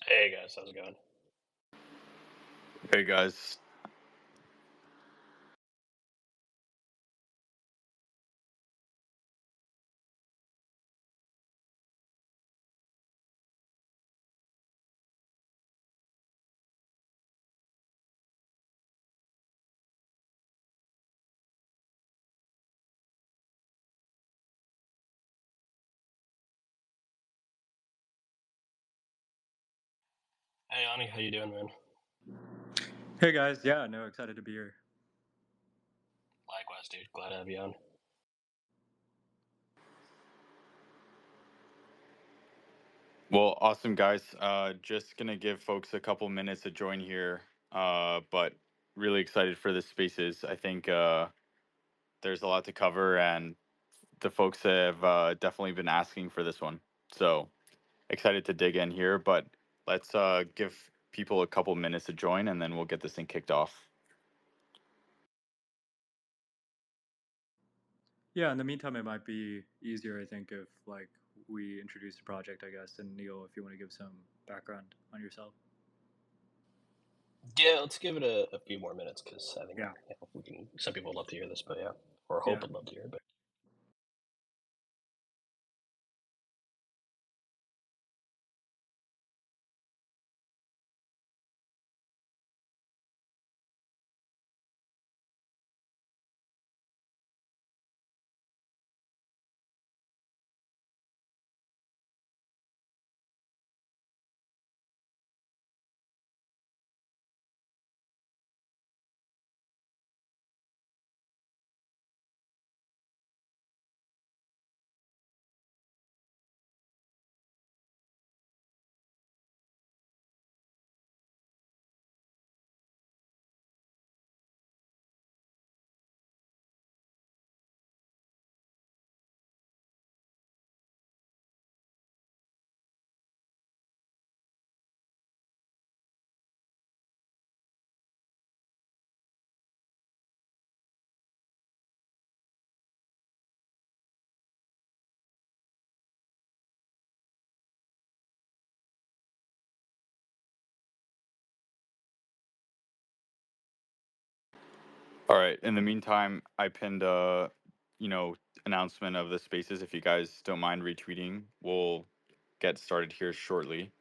Hey guys, how's it going? Hey guys. Hey Ani, how you doing, man? Hey guys, yeah, no, excited to be here. Likewise, dude. Glad to have you on. Well, awesome guys. Just gonna give folks a couple minutes to join here. But really excited for this spaces. I think there's a lot to cover, and the folks have definitely been asking for this one. So excited to dig in here. But let's give people a couple minutes to join, and then we'll get this thing kicked off. Yeah, in the meantime, it might be easier, I think, if we introduce the project, I guess. And Neil, if you want to give some background on yourself. Yeah, let's give it a few more minutes because I think Yeah, we can. Some people would love to hear this, but yeah, or hope yeah. would love to hear it. But All right. In the meantime, I pinned you know, announcement of the spaces. If you guys don't mind retweeting, we'll get started here shortly.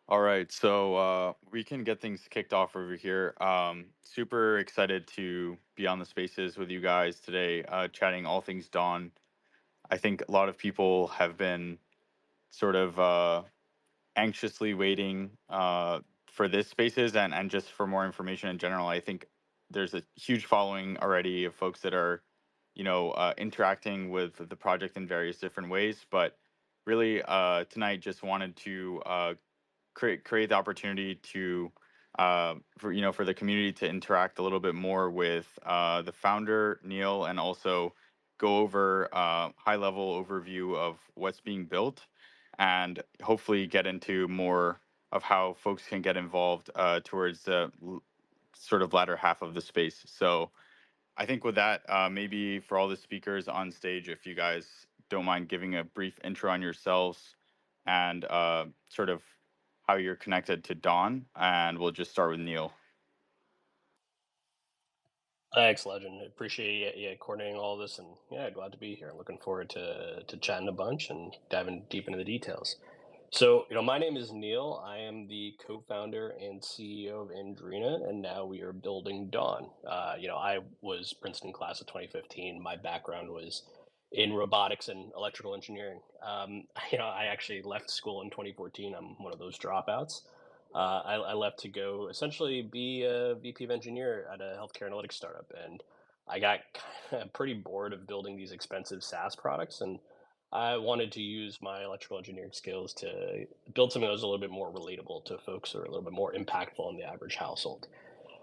All right, so we can get things kicked off over here. Super excited to be on the spaces with you guys today, chatting all things Dawn. I think a lot of people have been sort of anxiously waiting for this spaces and just for more information in general. I think there's a huge following already of folks that are, interacting with the project in various different ways. But really, tonight just wanted to create the opportunity to for the community to interact a little bit more with the founder Neil, and also go over high level overview of what's being built, and hopefully get into more of how folks can get involved towards the sort of latter half of the space. So I think with that, maybe for all the speakers on stage, if you guys don't mind giving a brief intro on yourselves and sort of how you're connected to Dawn, and we'll just start with Neil. Thanks, Legend. Appreciate you coordinating all this, and yeah, glad to be here. Looking forward to chatting a bunch and diving deep into the details. So, my name is Neil. I am the co-founder and CEO of Andrina, and now we are building Dawn. I was Princeton class of 2015. My background was in robotics and electrical engineering. I actually left school in 2014. I'm one of those dropouts. I left to go essentially be a VP of engineer at a healthcare analytics startup, and I got kind of pretty bored of building these expensive SaaS products, and I wanted to use my electrical engineering skills to build something that was a little bit more relatable to folks, or a little bit more impactful in the average household.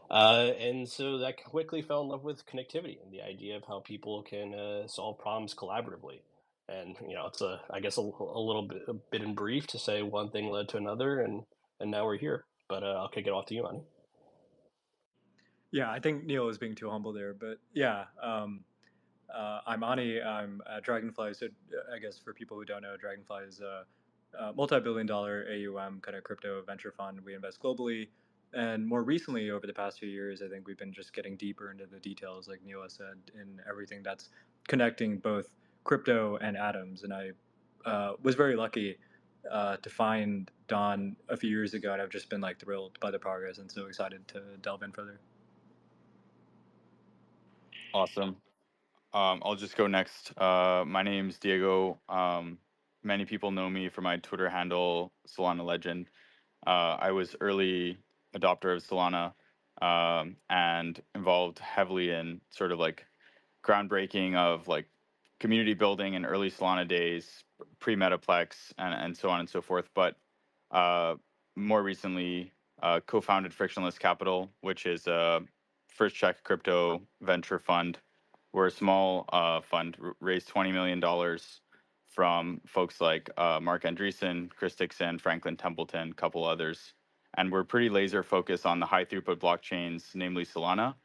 And so that quickly fell in love with connectivity and the idea of how people can solve problems collaboratively. And it's I guess a bit in brief to say one thing led to another, and now we're here. But I'll kick it off to you, Ani. Yeah, I think Neil was being too humble there, but yeah, I'm Ani. I'm at Dragonfly. So I guess for people who don't know, Dragonfly is a multi-billion-dollar AUM kind of crypto venture fund. We invest globally, and more recently, over the past few years, I think we've been just getting deeper into the details, like Neil said, in everything that's connecting both crypto and atoms. And I was very lucky to find Don a few years ago, and I've just been like thrilled by the progress and so excited to delve in further. Awesome. I'll just go next. My name's Diego. Many people know me for my Twitter handle, Solana Legend. I was early adopter of Solana, and involved heavily in sort of like groundbreaking of like community building in early Solana days, pre-Metaplex, and so on and so forth. But uh, more recently, co-founded Frictionless Capital, which is a first check crypto venture fund. We're a small fund, raised $20 million from folks like Mark Andreessen, Chris Dixon, Franklin Templeton, a couple others. And we're pretty laser focused on the high throughput blockchains, namely Solana,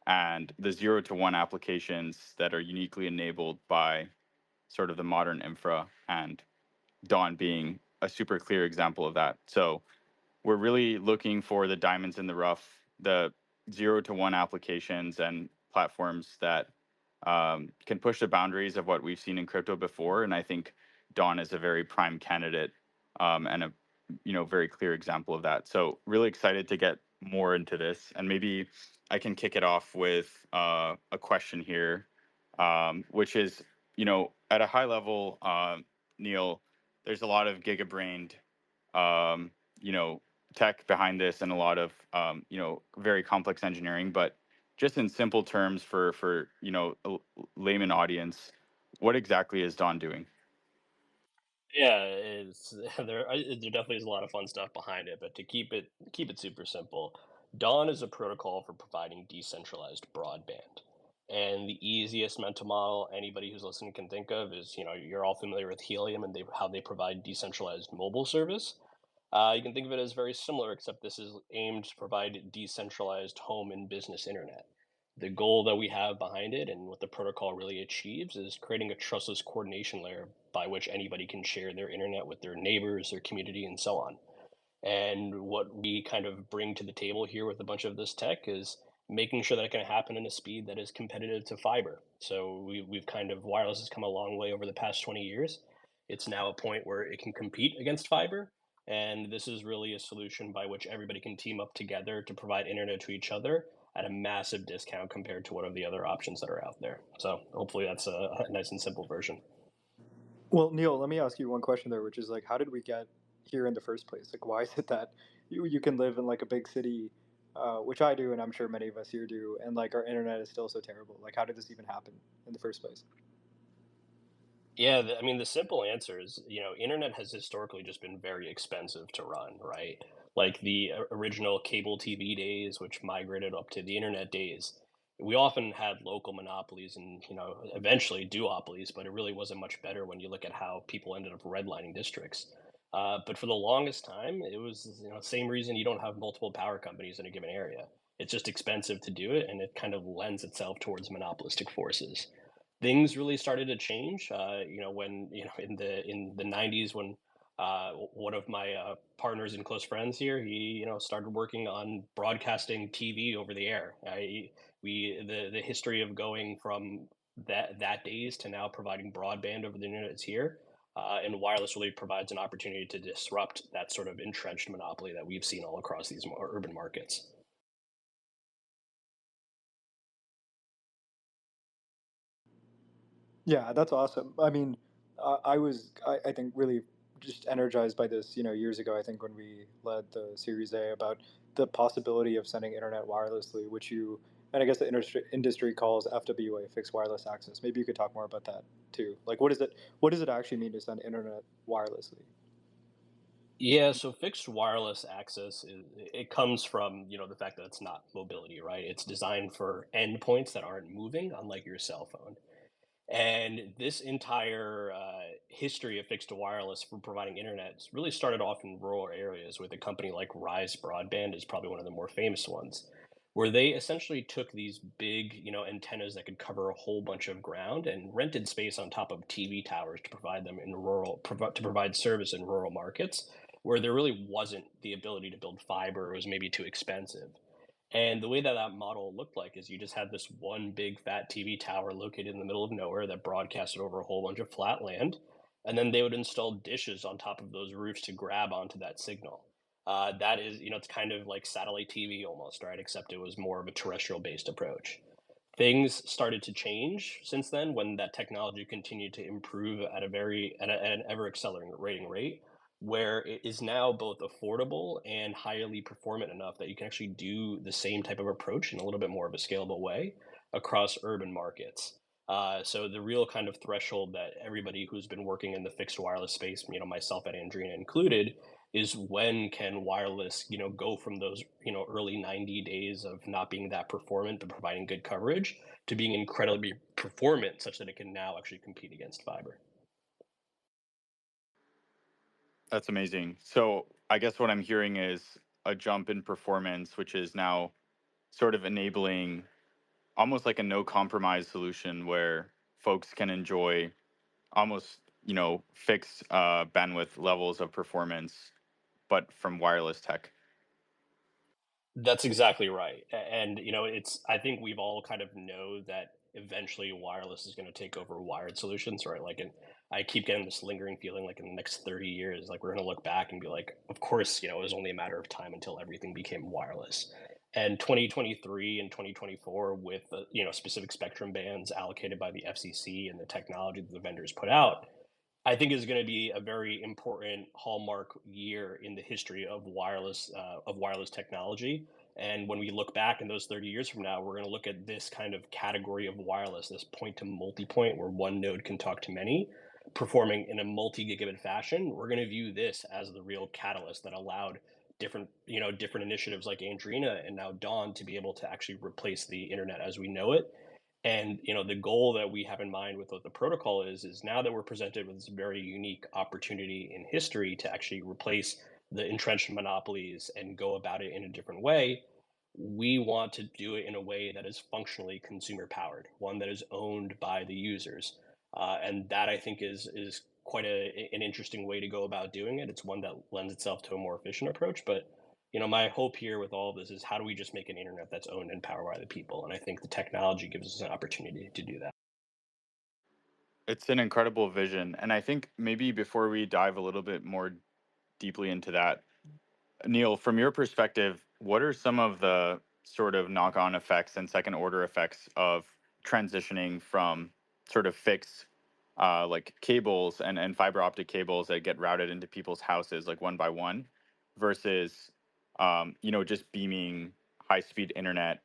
and the 0 to 1 applications that are uniquely enabled by sort of the modern infra, and Dawn being a super clear example of that. So we're really looking for the diamonds in the rough, the 0 to 1 applications and platforms that can push the boundaries of what we've seen in crypto before. And I think Dawn is a very prime candidate, and a very clear example of that. So really excited to get more into this, and maybe I can kick it off with a question here, which is, at a high level, Neil, there's a lot of gigabrained, um, you know, tech behind this, and a lot of very complex engineering. But just in simple terms, for a layman audience, what exactly is Dawn doing? Yeah, it's there definitely is a lot of fun stuff behind it, but to keep it super simple, Dawn is a protocol for providing decentralized broadband. And the easiest mental model anybody who's listening can think of is, you're all familiar with Helium and how they provide decentralized mobile service. You can think of it as very similar, except this is aimed to provide decentralized home and business internet. The goal that we have behind it and what the protocol really achieves is creating a trustless coordination layer by which anybody can share their internet with their neighbors, their community, and so on. And what we kind of bring to the table here with a bunch of this tech is making sure that it can happen in a speed that is competitive to fiber. So we've kind of, wireless has come a long way over the past 20 years. It's now a point where it can compete against fiber. And this is really a solution by which everybody can team up together to provide internet to each other at a massive discount compared to one of the other options that are out there. So hopefully that's a nice and simple version. Well, Neil, let me ask you one question there, which is like, how did we get here in the first place? Like, why is it that you can live in like a big city which I do, and I'm sure many of us here do, and like our internet is still so terrible. Like, how did this even happen in the first place? Yeah, I mean, the simple answer is, internet has historically just been very expensive to run, right? Like the original cable TV days, which migrated up to the internet days, we often had local monopolies and, eventually duopolies, but it really wasn't much better when you look at how people ended up redlining districts. But for the longest time, it was, same reason you don't have multiple power companies in a given area. It's just expensive to do it, and it kind of lends itself towards monopolistic forces. Things really started to change, when in the 90s when one of my partners and close friends here, he started working on broadcasting TV over the air. The history of going from that days to now providing broadband over the internet is here. And wireless really provides an opportunity to disrupt that sort of entrenched monopoly that we've seen all across these urban markets. Yeah, that's awesome. I mean, I think, really just energized by this, years ago, I think when we led the Series A about the possibility of sending internet wirelessly, which and I guess the industry calls FWA, fixed wireless access. Maybe you could talk more about that too. Like, what does it actually mean to send internet wirelessly? Yeah, so fixed wireless access it comes from, the fact that it's not mobility, right? It's designed for endpoints that aren't moving, unlike your cell phone. And this entire history of fixed wireless for providing internet really started off in rural areas with a company like Rise Broadband is probably one of the more famous ones, where they essentially took these big, antennas that could cover a whole bunch of ground and rented space on top of TV towers to provide them in to provide service in rural markets where there really wasn't the ability to build fiber or it was maybe too expensive. And the way that that model looked like is you just had this one big fat TV tower located in the middle of nowhere that broadcasted over a whole bunch of flat land. And then they would install dishes on top of those roofs to grab onto that signal. That is, it's kind of like satellite TV almost, right? Except it was more of a terrestrial based approach. Things started to change since then when that technology continued to improve at an ever accelerating rate, where it is now both affordable and highly performant enough that you can actually do the same type of approach in a little bit more of a scalable way across urban markets. So the real kind of threshold that everybody who's been working in the fixed wireless space, myself and Andrina included, is when can wireless, go from those, early 90 days of not being that performant but providing good coverage to being incredibly performant such that it can now actually compete against fiber. That's amazing. So I guess what I'm hearing is a jump in performance, which is now sort of enabling almost like a no compromise solution where folks can enjoy almost, fixed bandwidth levels of performance, but from wireless tech. That's exactly right. And I think we've all kind of know that eventually wireless is going to take over wired solutions, right? Like, and I keep getting this lingering feeling like in the next 30 years, like we're going to look back and be like, of course, it was only a matter of time until everything became wireless. And 2023 and 2024 with the, specific spectrum bands allocated by the FCC and the technology that the vendors put out, I think is going to be a very important hallmark year in the history of wireless technology. And when we look back in those 30 years from now, we're going to look at this kind of category of wireless, this point to multi-point, where one node can talk to many, performing in a multi-gigabit fashion. We're going to view this as the real catalyst that allowed different initiatives like Andrina and now Dawn to be able to actually replace the internet as we know it. And the goal that we have in mind with what the protocol is now that we're presented with this very unique opportunity in history to actually replace the entrenched monopolies and go about it in a different way, we want to do it in a way that is functionally consumer powered, one that is owned by the users. And that I think is quite an interesting way to go about doing it. It's one that lends itself to a more efficient approach, but my hope here with all of this is how do we just make an internet that's owned and powered by the people? And I think the technology gives us an opportunity to do that. It's an incredible vision. And I think maybe before we dive a little bit more deeply into that, Neil, from your perspective, what are some of the sort of knock on effects and second order effects of transitioning from sort of fixed like cables and fiber optic cables that get routed into people's houses like one by one versus, just beaming high speed internet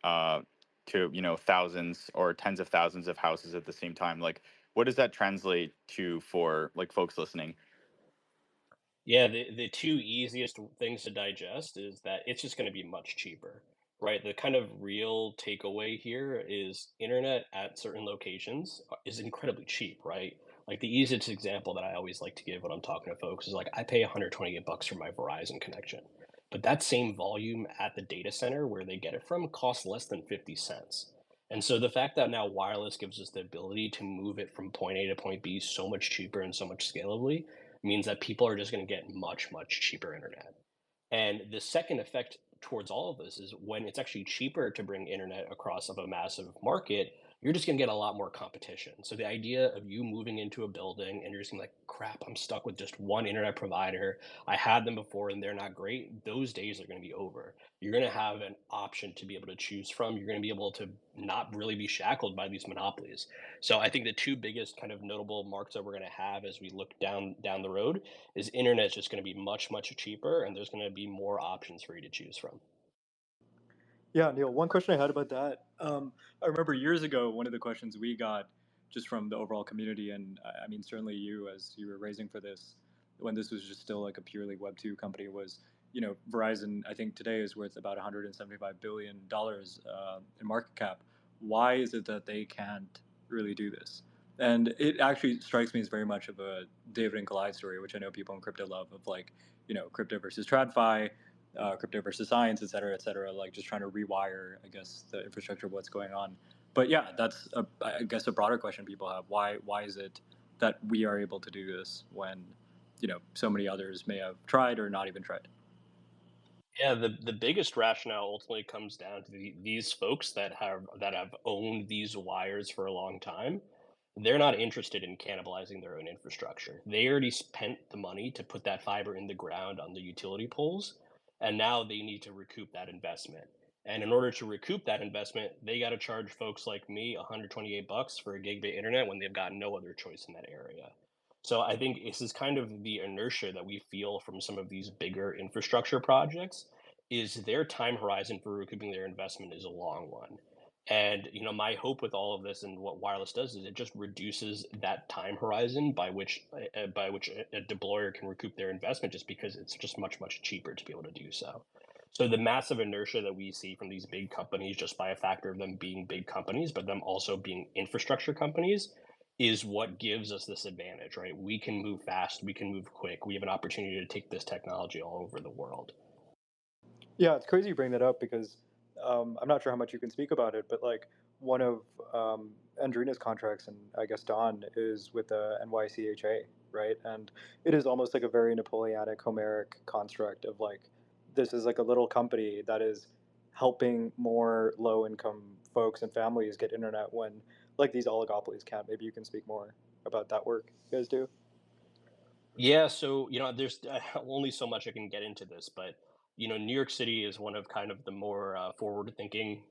to thousands or tens of thousands of houses at the same time. Like, what does that translate to for like folks listening? Yeah, the two easiest things to digest is that it's just gonna be much cheaper, right? The kind of real takeaway here is internet at certain locations is incredibly cheap, right? Like, the easiest example that I always like to give when I'm talking to folks is, like, I pay 128 bucks for my Verizon connection, but that same volume at the data center where they get it from costs less than 50 cents. And so the fact that now wireless gives us the ability to move it from point A to point B so much cheaper and so much scalably means that people are just going to get much, much cheaper internet. And the second effect towards all of this is when it's actually cheaper to bring internet across of a massive market, you're just going to get a lot more competition. So the idea of you moving into a building and you're just going to be like, crap, I'm stuck with just one internet provider. I had them before and they're not great. Those days are going to be over. You're going to have an option to be able to choose from. You're going to be able to not really be shackled by these monopolies. So I think the two biggest kind of notable marks that we're going to have as we look down the road is internet's just going to be much, much cheaper, and there's going to be more options for you to choose from. Yeah, Neil, one question I had about that. I remember years ago, one of the questions we got just from the overall community, and I mean, certainly you as you were raising for this, when this was just still like a purely Web2 company, was, Verizon, I think today is worth about $175 billion in market cap. Why is it that they can't really do this? And it actually strikes me as very much of a David and Goliath story, which I know people in crypto love, of like, crypto versus TradFi, crypto versus science, et cetera, like just trying to rewire, I guess, the infrastructure of what's going on. But yeah, that's I guess a broader question people have. Why is it that we are able to do this when, so many others may have tried or not even tried? Yeah, the biggest rationale ultimately comes down to these folks that have owned these wires for a long time. They're not interested in cannibalizing their own infrastructure. They already spent the money to put that fiber in the ground on the utility poles, and now they need to recoup that investment. And in order to recoup that investment, they got to charge folks like me 128 bucks for a gigabit internet when they've got no other choice in that area. So I think this is kind of the inertia that we feel from some of these bigger infrastructure projects is their time horizon for recouping their investment is a long one. And my hope with all of this and what wireless does is it just reduces that time horizon by which a deployer can recoup their investment just because it's just much much cheaper to be able to do so. So the massive inertia that we see from these big companies just by a factor of them being big companies, but them also being infrastructure companies is what gives us this advantage, right? We can move fast, we can move quick, we have an opportunity to take this technology all over the world. Yeah, it's crazy you bring that up because I'm not sure how much you can speak about it, but like one of Andrina's contracts, and I guess Don is with the NYCHA, right? And it is almost like a very Napoleonic, Homeric construct of like this is like a little company that is helping more low-income folks and families get internet when like these oligopolies can't. Maybe you can speak more about that work you guys do. Yeah, so there's only so much I can get into this, but New York City is one of kind of the more forward-thinking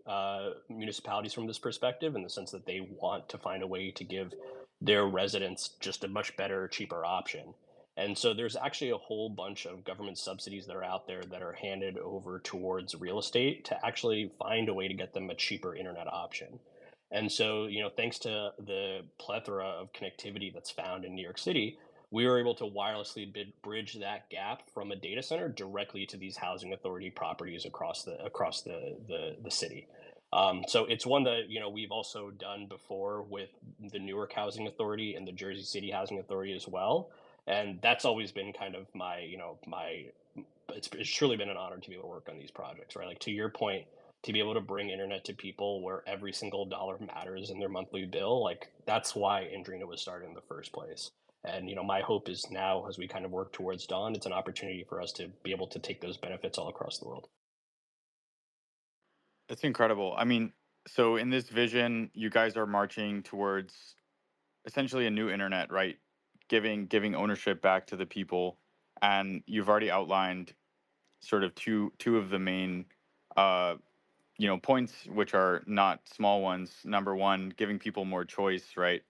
municipalities from this perspective, in the sense that they want to find a way to give their residents just a much better, cheaper option. And so there's actually a whole bunch of government subsidies that are out there that are handed over towards real estate to actually find a way to get them a cheaper internet option. And so, thanks to the plethora of connectivity that's found in New York City, we were able to wirelessly bridge that gap from a data center directly to these housing authority properties across the city. So it's one that we've also done before with the Newark Housing Authority and the Jersey City Housing Authority as well, and that's always been kind of my it's truly been an honor to be able to work on these projects, right? Like, to your point, to be able to bring internet to people where every single dollar matters in their monthly bill, like, that's why Andrina was started in the first place. And my hope is now, as we kind of work towards dawn, it's an opportunity for us to be able to take those benefits all across the world. That's incredible. I mean, so in this vision, you guys are marching towards essentially a new internet, right? Giving ownership back to the people, and you've already outlined sort of two of the main uh, points, which are not small ones. Number one, giving people more choice, right?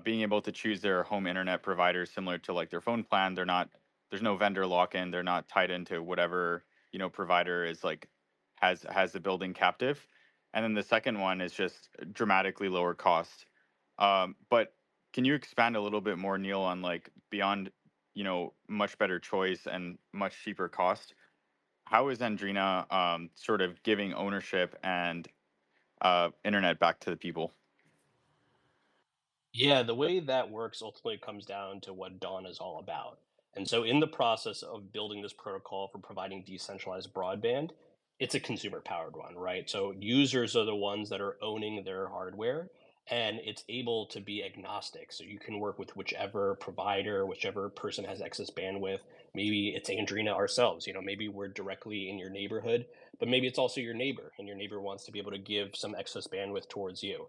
Being able to choose their home internet provider similar to like their phone plan. There's no vendor lock-in. They're not tied into whatever provider is like has the building captive, and then the second one is just dramatically lower cost. But can you expand a little bit more, Neil, on like beyond, much better choice and much cheaper cost? How is Andrina sort of giving ownership and internet back to the people? Yeah, the way that works ultimately comes down to what Dawn is all about. And so, in the process of building this protocol for providing decentralized broadband, it's a consumer powered one, right? So, users are the ones that are owning their hardware, and it's able to be agnostic. So, you can work with whichever provider, whichever person has excess bandwidth. Maybe it's Andrina ourselves, maybe we're directly in your neighborhood, but maybe it's also your neighbor, and your neighbor wants to be able to give some excess bandwidth towards you.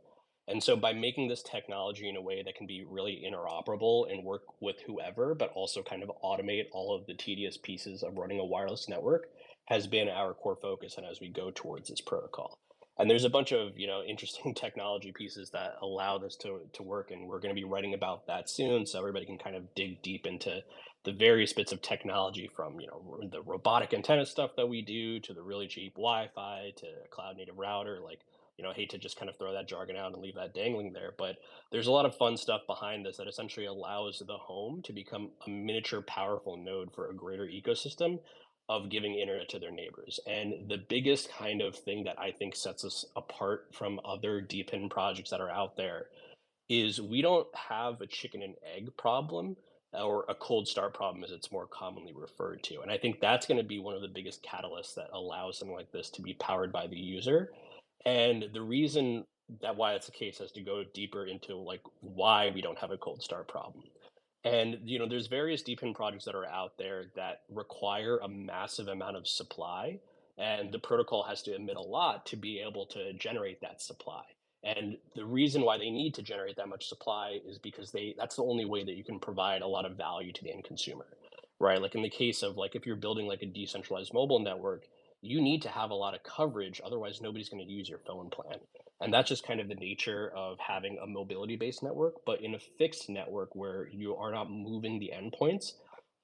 And so by making this technology in a way that can be really interoperable and work with whoever, but also kind of automate all of the tedious pieces of running a wireless network has been our core focus and as we go towards this protocol. And there's a bunch of, interesting technology pieces that allow this to work. And we're going to be writing about that soon. So everybody can kind of dig deep into the various bits of technology from, the robotic antenna stuff that we do to the really cheap Wi-Fi to a cloud native router. Like, I hate to just kind of throw that jargon out and leave that dangling there, but there's a lot of fun stuff behind this that essentially allows the home to become a miniature powerful node for a greater ecosystem of giving internet to their neighbors. And the biggest kind of thing that I think sets us apart from other DeepIn projects that are out there is we don't have a chicken and egg problem or a cold start problem as it's more commonly referred to. And I think that's going to be one of the biggest catalysts that allows something like this to be powered by the user. And the reason that why it's the case is to go deeper into like why we don't have a cold start problem. And there's various deep projects that are out there that require a massive amount of supply, and the protocol has to emit a lot to be able to generate that supply. And the reason why they need to generate that much supply is because that's the only way that you can provide a lot of value to the end consumer. Right? Like in the case of like if you're building like a decentralized mobile network, you need to have a lot of coverage, otherwise nobody's going to use your phone plan. And that's just kind of the nature of having a mobility based network. But in a fixed network where you are not moving the endpoints,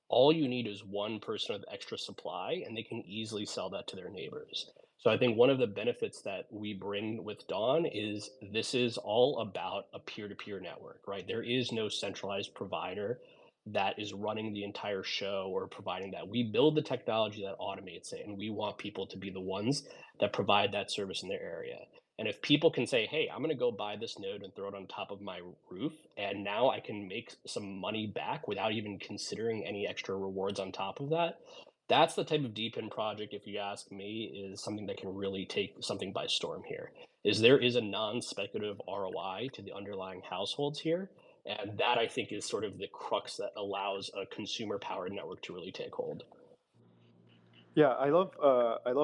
all you need is one person with extra supply, and they can easily sell that to their neighbors. So I think one of the benefits that we bring with Dawn is this is all about a peer-to-peer network, right? There is no centralized provider that is running the entire show or providing that. We build the technology that automates it, and we want people to be the ones that provide that service in their area. And if people can say, hey, I'm going to go buy this node and throw it on top of my roof, and now I can make some money back without even considering any extra rewards on top of that, that's the type of deep in project, if you ask me, is something that can really take something by storm here. Is there is a non-speculative ROI to the underlying households here, and that I think is sort of the crux that allows a consumer-powered network to really take hold. Yeah, I love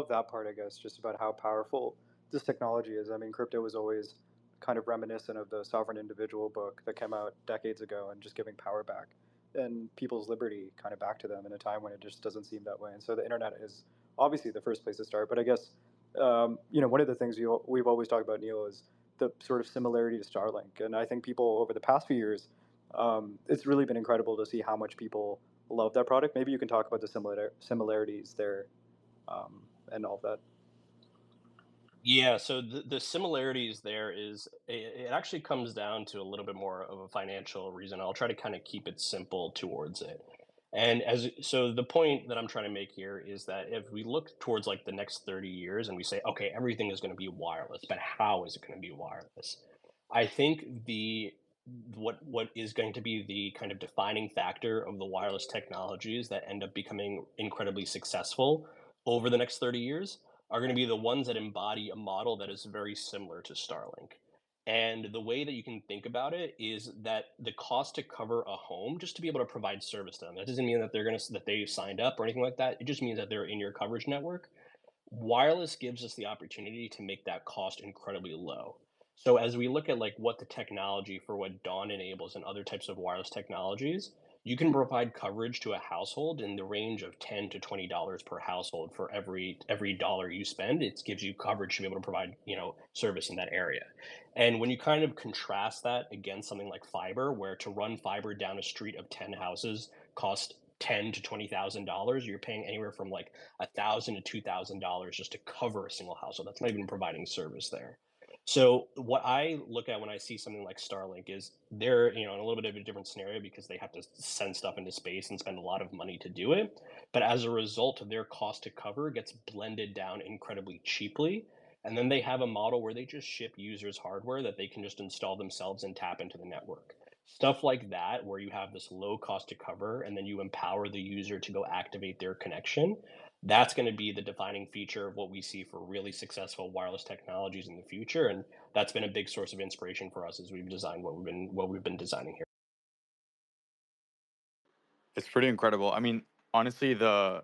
that part, I guess, just about how powerful this technology is. I mean, crypto was always kind of reminiscent of the sovereign individual book that came out decades ago and just giving power back and people's liberty kind of back to them in a time when it just doesn't seem that way. And so the internet is obviously the first place to start. But I guess, one of the things we've always talked about, Neil, is the sort of similarity to Starlink. And I think people over the past few years, it's really been incredible to see how much people love that product. Maybe you can talk about the similarities there, and all of that. Yeah, so the similarities there is it actually comes down to a little bit more of a financial reason. I'll try to kind of keep it simple towards it. And as so the point that I'm trying to make here is that if we look towards like the next 30 years and we say, okay, everything is going to be wireless, but how is it going to be wireless? I think the what is going to be the kind of defining factor of the wireless technologies that end up becoming incredibly successful over the next 30 years are going to be the ones that embody a model that is very similar to Starlink. And the way that you can think about it is that the cost to cover a home, just to be able to provide service to them, that doesn't mean that that they signed up or anything like that. It just means that they're in your coverage network. Wireless gives us the opportunity to make that cost incredibly low. So as we look at like what the technology for what Dawn enables and other types of wireless technologies, you can provide coverage to a household in the range of $10 to $20 per household for every dollar you spend. It gives you coverage to be able to provide, service in that area. And when you kind of contrast that against something like fiber, where to run fiber down a street of 10 houses costs $10 to $20,000, you're paying anywhere from like $1,000 to $2,000 just to cover a single household. That's not even providing service there. So what I look at when I see something like Starlink is they're, in a little bit of a different scenario because they have to send stuff into space and spend a lot of money to do it. But as a result, their cost to cover gets blended down incredibly cheaply. And then they have a model where they just ship users hardware that they can just install themselves and tap into the network. Stuff like that, where you have this low cost to cover and then you empower the user to go activate their connection, that's going to be the defining feature of what we see for really successful wireless technologies in the future. And that's been a big source of inspiration for us as we've designed what we've been designing here. It's pretty incredible. I mean, honestly, the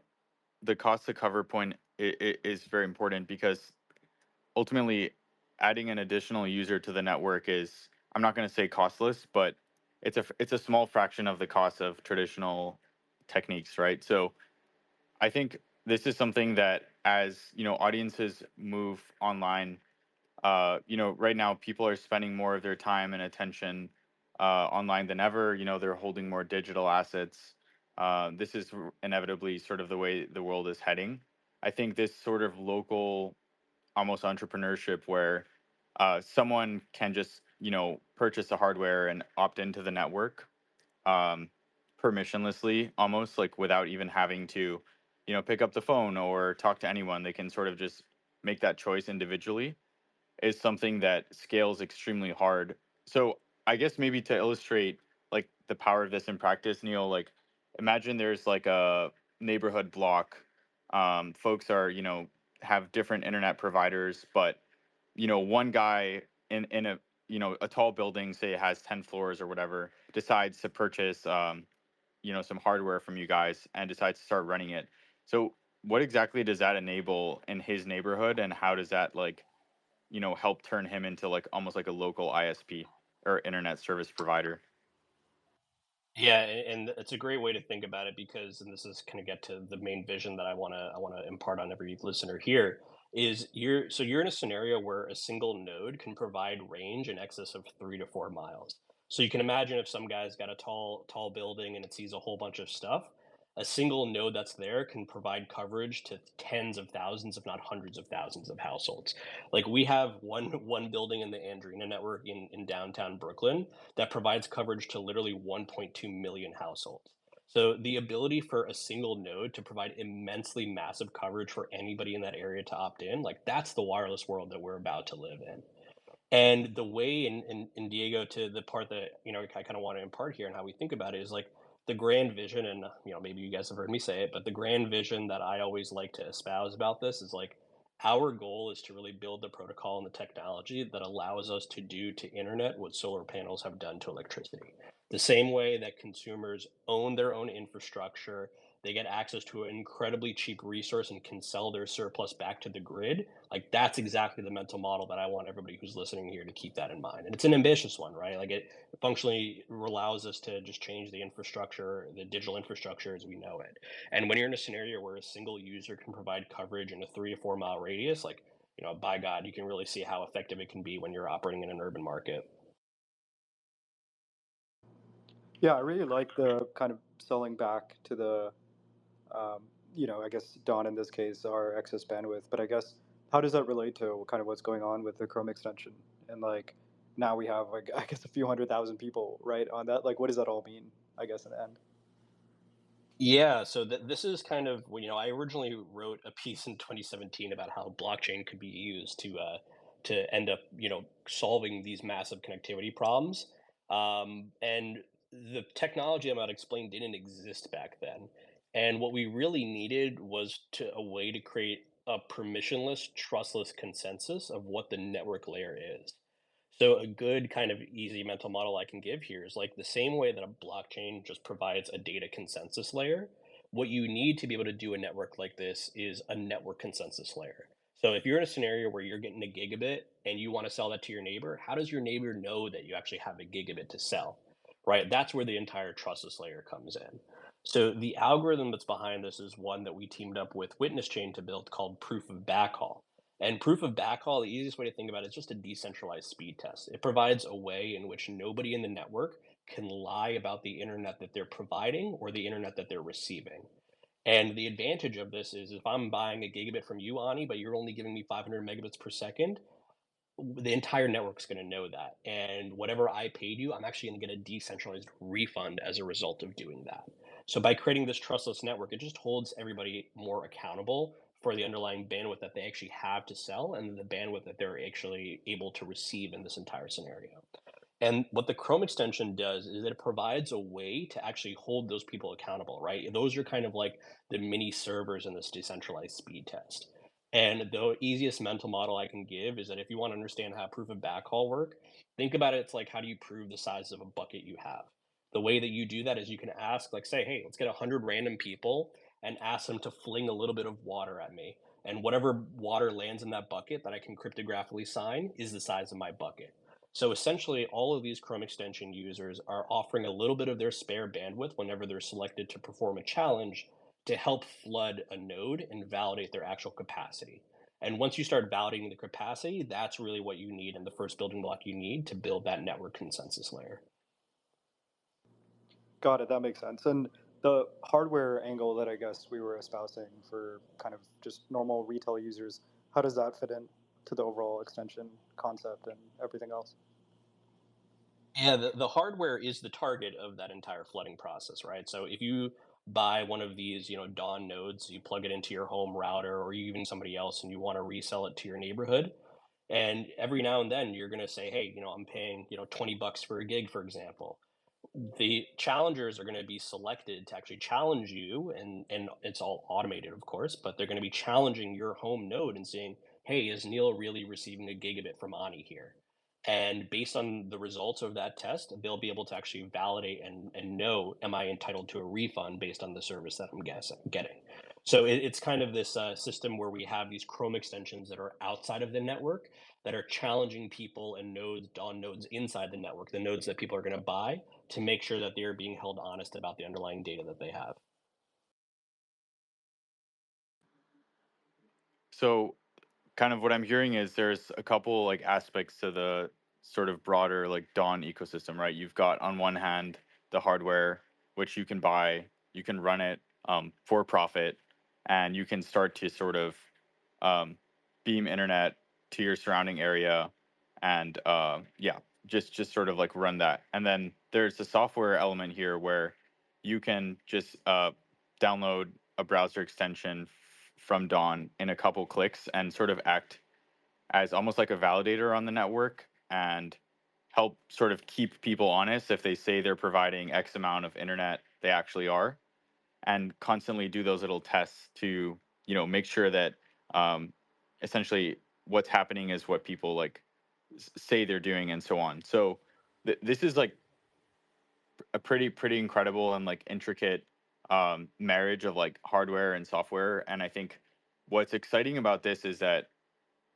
cost to cover point is very important because ultimately adding an additional user to the network is, I'm not going to say costless, but it's a small fraction of the cost of traditional techniques, right? So I think this is something that, as audiences move online, right now people are spending more of their time and attention online than ever. They're holding more digital assets. This is inevitably sort of the way the world is heading. I think this sort of local, almost entrepreneurship, where someone can just purchase the hardware and opt into the network, um, permissionlessly, almost like without even having to pick up the phone or talk to anyone. They can sort of just make that choice individually, is something that scales extremely hard. So I guess maybe to illustrate like the power of this in practice, Neil, like imagine there's like a neighborhood block. Folks are, have different internet providers, but one guy in a a tall building, say it has 10 floors or whatever, decides to purchase some hardware from you guys and decides to start running it. So what exactly does that enable in his neighborhood, and how does that like help turn him into like almost like a local ISP or internet service provider? Yeah, and it's a great way to think about it because, and this is kind of get to the main vision that I want to impart on every listener here, is you're in a scenario where a single node can provide range in excess of 3 to 4 miles. So you can imagine if some guy's got a tall building and it sees a whole bunch of stuff, a single node that's there can provide coverage to tens of thousands, if not hundreds of thousands of households. Like we have one building in the Andrina network in downtown Brooklyn that provides coverage to literally 1.2 million households. So the ability for a single node to provide immensely massive coverage for anybody in that area to opt in, like that's the wireless world that we're about to live in. And the way in Diego, to the part that I kind of want to impart here and how we think about it is like the grand vision, and maybe you guys have heard me say it, but the grand vision that I always like to espouse about this is like our goal is to really build the protocol and the technology that allows us to do to internet what solar panels have done to electricity. The same way that consumers own their own infrastructure, they get access to an incredibly cheap resource and can sell their surplus back to the grid. Like that's exactly the mental model that I want everybody who's listening here to keep that in mind. And it's an ambitious one, right? Like it functionally allows us to just change the infrastructure, the digital infrastructure as we know it. And when you're in a scenario where a single user can provide coverage in a 3 to 4 mile radius, like, by God, you can really see how effective it can be when you're operating in an urban market. Yeah, I really like the kind of selling back to the, I guess Dawn in this case, our excess bandwidth. But I guess how does that relate to kind of what's going on with the Chrome extension? And like now we have like I guess a few 100,000 people right on that. Like, what does that all mean? I guess in the end. Yeah, so this is kind of well, I originally wrote a piece in 2017 about how blockchain could be used to end up solving these massive connectivity problems. And the technology I'm about to explain didn't exist back then. And what we really needed was a way to create a permissionless, trustless consensus of what the network layer is. So a good kind of easy mental model I can give here is like the same way that a blockchain just provides a data consensus layer. What you need to be able to do a network like this is a network consensus layer. So if you're in a scenario where you're getting a gigabit and you want to sell that to your neighbor, how does your neighbor know that you actually have a gigabit to sell? Right? That's where the entire trustless layer comes in. So the algorithm that's behind this is one that we teamed up with Witness Chain to build called proof of backhaul. And proof of backhaul, the easiest way to think about it is just a decentralized speed test. It provides a way in which nobody in the network can lie about the internet that they're providing or the internet that they're receiving. And the advantage of this is if I'm buying a gigabit from you, Ani, but you're only giving me 500 megabits per second, the entire network's going to know that. And whatever I paid you, I'm actually going to get a decentralized refund as a result of doing that. So by creating this trustless network, it just holds everybody more accountable for the underlying bandwidth that they actually have to sell and the bandwidth that they're actually able to receive in this entire scenario. And what the Chrome extension does is it provides a way to actually hold those people accountable, right? Those are kind of like the mini servers in this decentralized speed test. And the easiest mental model I can give is that if you want to understand how proof of backhaul work, think about it. It's like, how do you prove the size of a bucket you have? The way that you do that is you can ask, like, say, hey, let's get 100 random people and ask them to fling a little bit of water at me. And whatever water lands in that bucket that I can cryptographically sign is the size of my bucket. So essentially, all of these Chrome extension users are offering a little bit of their spare bandwidth whenever they're selected to perform a challenge to help flood a node and validate their actual capacity. And once you start validating the capacity, that's really what you need and the first building block you need to build that network consensus layer. Got it. That makes sense. And the hardware angle that I guess we were espousing for kind of just normal retail users, how does that fit in to the overall extension concept and everything else? Yeah, the hardware is the target of that entire flooding process, right? So if you buy one of these, Dawn nodes, you plug it into your home router or even somebody else and you want to resell it to your neighborhood, and every now and then you're going to say, hey, I'm paying, $20 for a gig, for example. The challengers are going to be selected to actually challenge you, and it's all automated, of course, but they're going to be challenging your home node and saying, hey, is Neil really receiving a gigabit from Ani here? And based on the results of that test, they'll be able to actually validate and know, am I entitled to a refund based on the service that I'm getting? So it's kind of this system where we have these Chrome extensions that are outside of the network that are challenging people and nodes on nodes inside the network, the nodes that people are going to buy, to make sure that they're being held honest about the underlying data that they have. So kind of what I'm hearing is there's a couple like aspects to the sort of broader like Dawn ecosystem, right? You've got on one hand the hardware, which you can buy, you can run it for profit, and you can start to sort of um, beam internet to your surrounding area, and yeah, just sort of like run that. And then there's the software element here where you can just download a browser extension from Dawn in a couple clicks and sort of act as almost like a validator on the network and help sort of keep people honest. If they say they're providing X amount of internet, they actually are, and constantly do those little tests to make sure that um, essentially what's happening is what people like say they're doing and so on. So this is like a pretty incredible and like intricate marriage of like hardware and software. And I think what's exciting about this is that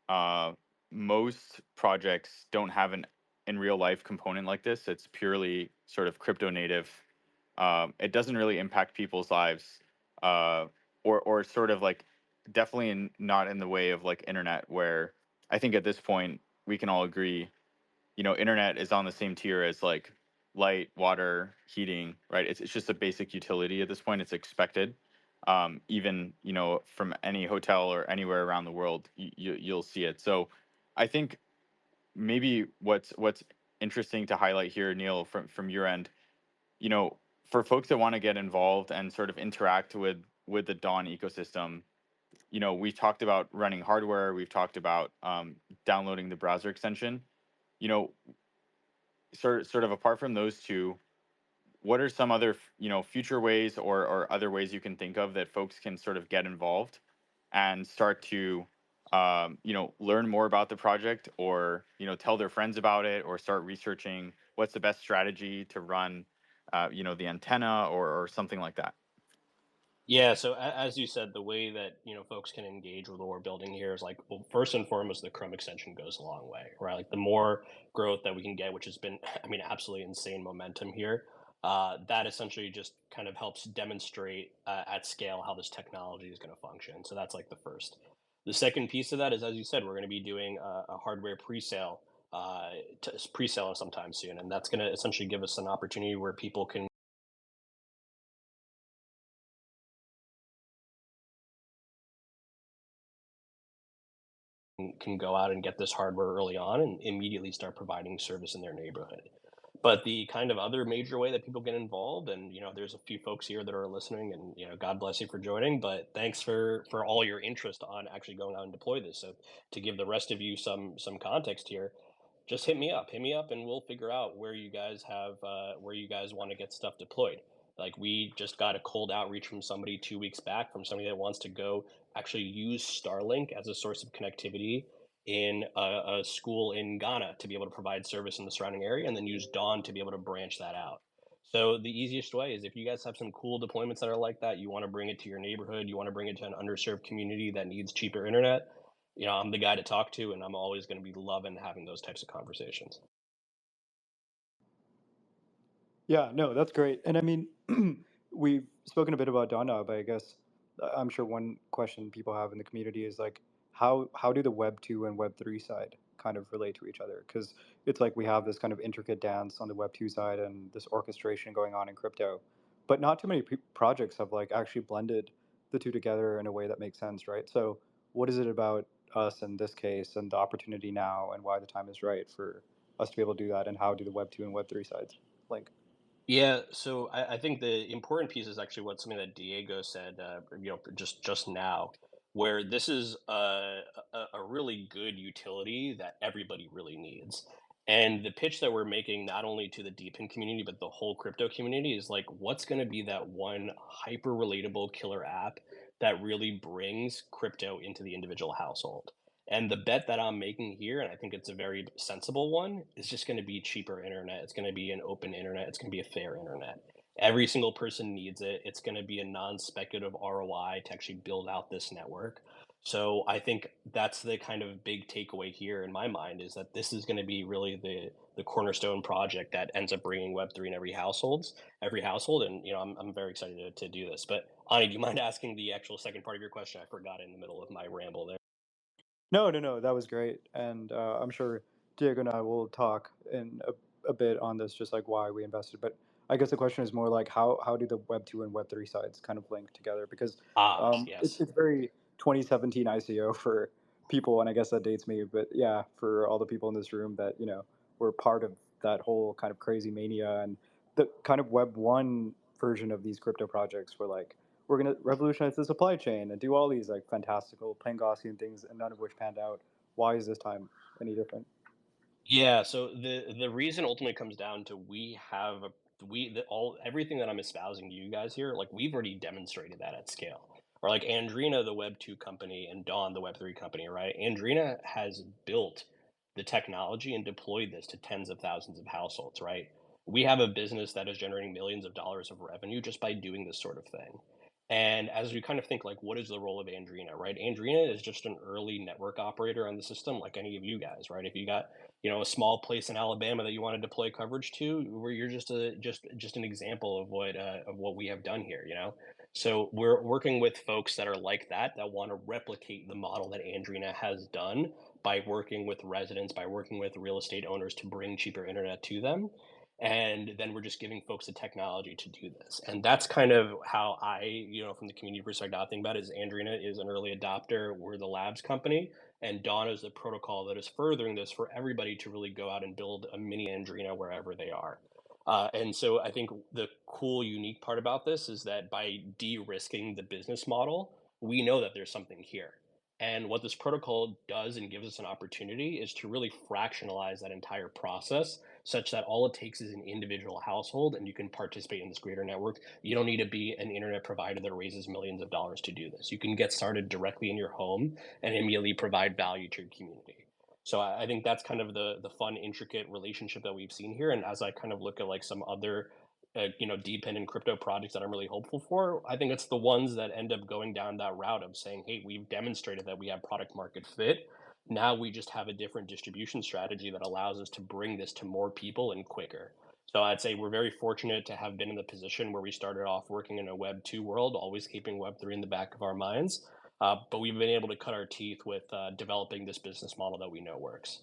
uh, most projects don't have an in real life component like this. It's purely sort of crypto native. It doesn't really impact people's lives, uh, or sort of like definitely not in the way of like internet, where I think at this point we can all agree, internet is on the same tier as like light, water, heating, right? It's just a basic utility at this point. It's expected. Even from any hotel or anywhere around the world, you'll see it. So, I think maybe what's interesting to highlight here, Neil, from your end, you know, for folks that want to get involved and sort of interact with the Dawn ecosystem, we've talked about running hardware, we've talked about downloading the browser extension. You know, sort of apart from those two, what are some other future ways or other ways you can think of that folks can sort of get involved and start to learn more about the project, or tell their friends about it, or start researching what's the best strategy to run the antenna, or something like that? Yeah, so as you said, the way that folks can engage with what we're building here is like, well, first and foremost, the Chrome extension goes a long way, right? Like the more growth that we can get, which has been, I mean, absolutely insane momentum here. That essentially just kind of helps demonstrate at scale how this technology is going to function. So that's like the first. The second piece of that is, as you said, we're going to be doing a hardware pre-sale to pre-sale sometime soon, and that's going to essentially give us an opportunity where people can go out and get this hardware early on and immediately start providing service in their neighborhood. But the kind of other major way that people get involved, and there's a few folks here that are listening, and God bless you for joining. But thanks for all your interest on actually going out and deploy this. So to give the rest of you some context here, just hit me up, and we'll figure out where you guys want to get stuff deployed. Like we just got a cold outreach from somebody 2 weeks back from somebody that wants to go actually use Starlink as a source of connectivity in a school in Ghana to be able to provide service in the surrounding area, and then use Dawn to be able to branch that out. So the easiest way is if you guys have some cool deployments that are like that, you want to bring it to your neighborhood, you want to bring it to an underserved community that needs cheaper internet. I'm the guy to talk to, and I'm always going to be loving having those types of conversations. Yeah, no, that's great. And I mean, we've spoken a bit about Donna, but I guess I'm sure one question people have in the community is like, how do the Web 2 and Web 3 side kind of relate to each other? Because it's like we have this kind of intricate dance on the Web 2 side and this orchestration going on in crypto, but not too many projects have like actually blended the two together in a way that makes sense, right? So what is it about us in this case and the opportunity now and why the time is right for us to be able to do that, and how do the Web 2 and Web 3 sides link? Yeah, so I think the important piece is actually what something that Diego said, just now, where this is a really good utility that everybody really needs. And the pitch that we're making, not only to the DeepIn community, but the whole crypto community, is like, what's going to be that one hyper relatable killer app that really brings crypto into the individual household? And the bet that I'm making here, and I think it's a very sensible one, is just going to be cheaper internet. It's going to be an open internet. It's going to be a fair internet. Every single person needs it. It's going to be a non speculative ROI to actually build out this network. So I think that's the kind of big takeaway here in my mind, is that this is going to be really the cornerstone project that ends up bringing Web3 in every household. And I'm very excited to do this. But Ani, do you mind asking the actual second part of your question? I forgot in the middle of my ramble there. No, no, no, that was great. And I'm sure Diego and I will talk in a bit on this, just like why we invested. But I guess the question is more like how do the Web 2 and Web 3 sides kind of link together? Because Ah, it's, yes. it's very 2017 ICO for people, and I guess that dates me. But yeah, for all the people in this room that, were part of that whole kind of crazy mania and the kind of Web 1 version of these crypto projects were like, we're going to revolutionize the supply chain and do all these like fantastical Pangasian things, and none of which panned out. Why is this time any different? Yeah, so the reason ultimately comes down to we have a we the, all everything that I'm espousing to you guys here, like we've already demonstrated that at scale. Or like Andrina, the Web 2 company, and Dawn, the Web 3 company, right? Andrina has built the technology and deployed this to tens of thousands of households, right? We have a business that is generating millions of dollars of revenue just by doing this sort of thing. And as we kind of think, like, what is the role of Andrina, right? Andrina is just an early network operator on the system, like any of you guys, right? If you got a small place in Alabama that you want to deploy coverage to, where you're just an example of what we have done here. So we're working with folks that are like that want to replicate the model that Andrina has done by working with residents, by working with real estate owners to bring cheaper internet to them. And then we're just giving folks the technology to do this. And that's kind of how from the community perspective, I think about it is Andrina is an early adopter. We're the labs company, and Dawn is the protocol that is furthering this for everybody to really go out and build a mini Andrina wherever they are. And so I think the cool, unique part about this is that by de-risking the business model, we know that there's something here. And what this protocol does and gives us an opportunity is to really fractionalize that entire process such that all it takes is an individual household and you can participate in this greater network. You don't need to be an internet provider that raises millions of dollars to do this. You can get started directly in your home and immediately provide value to your community. So I think that's kind of the fun, intricate relationship that we've seen here. And as I kind of look at like some other, dependent crypto projects that I'm really hopeful for, I think it's the ones that end up going down that route of saying, hey, we've demonstrated that we have product market fit. Now we just have a different distribution strategy that allows us to bring this to more people and quicker. So I'd say we're very fortunate to have been in the position where we started off working in a Web 2 world, always keeping Web 3 in the back of our minds. But we've been able to cut our teeth with developing this business model that we know works.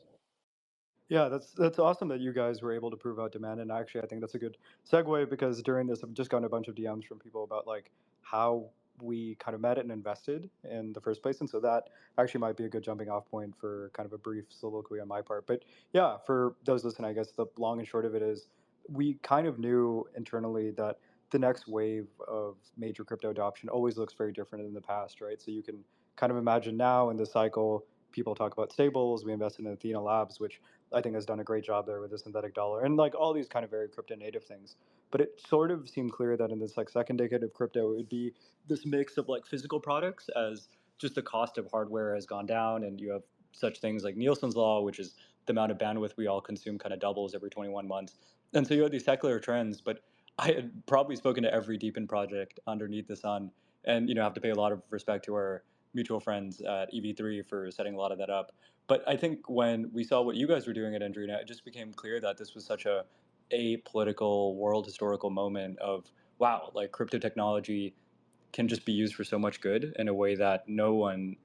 Yeah, that's awesome that you guys were able to prove out demand, and actually, I think that's a good segue because during this, I've just gotten a bunch of DMs from people about like how we kind of met and invested in the first place, and so that actually might be a good jumping off point for kind of a brief soliloquy on my part. But yeah, for those listening, I guess the long and short of it is we kind of knew internally that the next wave of major crypto adoption always looks very different than the past, right? So you can kind of imagine now in this cycle, people talk about stables. We invested in Athena Labs, which I think has done a great job there with the synthetic dollar and like all these kind of very crypto native things. But it sort of seemed clear that in this like second decade of crypto, it would be this mix of like physical products as just the cost of hardware has gone down, and you have such things like Nielsen's law, which is the amount of bandwidth we all consume kind of doubles every 21 months. And so you have these secular trends, but I had probably spoken to every Deepin project underneath the sun, and have to pay a lot of respect to our mutual friends at EV3 for setting a lot of that up. But I think when we saw what you guys were doing at Andrina, it just became clear that this was such a apolitical world historical moment of wow, like crypto technology can just be used for so much good in a way that no one,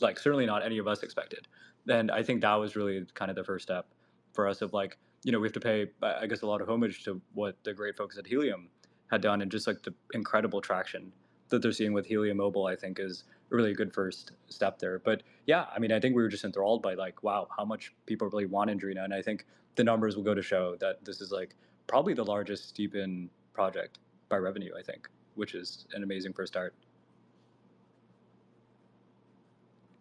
like certainly not any of us expected. And I think that was really kind of the first step for us of like, we have to pay, I guess, a lot of homage to what the great folks at Helium had done, and just like the incredible traction that they're seeing with Helium Mobile, I think is a really good first step there. But yeah, I mean, I think we were just enthralled by like, wow, how much people really want Andrina. And I think the numbers will go to show that this is like probably the largest Steepen project by revenue, I think, which is an amazing first start.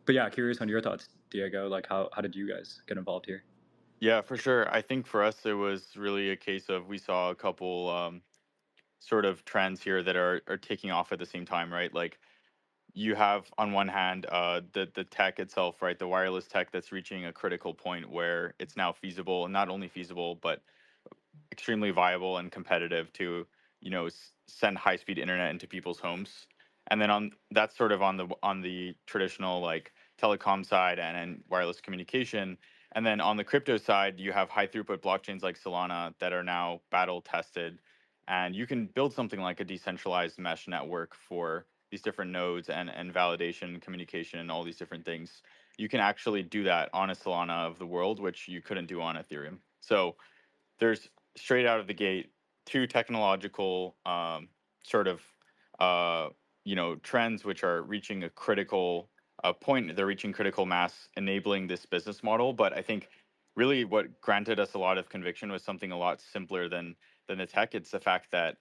But yeah, curious on your thoughts, Diego. Like, how did you guys get involved here? Yeah, for sure. I think for us, it was really a case of we saw a couple sort of trends here that are taking off at the same time, right? Like you have on one hand the tech itself, right? The wireless tech that's reaching a critical point where it's now feasible, and not only feasible, but extremely viable and competitive to send high speed internet into people's homes. And then on that's sort of on the traditional like telecom side and wireless communication. And then on the crypto side, you have high throughput blockchains like Solana that are now battle tested, and you can build something like a decentralized mesh network for these different nodes and validation, communication, and all these different things. You can actually do that on a Solana of the world, which you couldn't do on Ethereum. So there's straight out of the gate two technological sort of trends which are reaching a critical point. They're reaching critical mass, enabling this business model. But I think really what granted us a lot of conviction was something a lot simpler than the tech. It's the fact that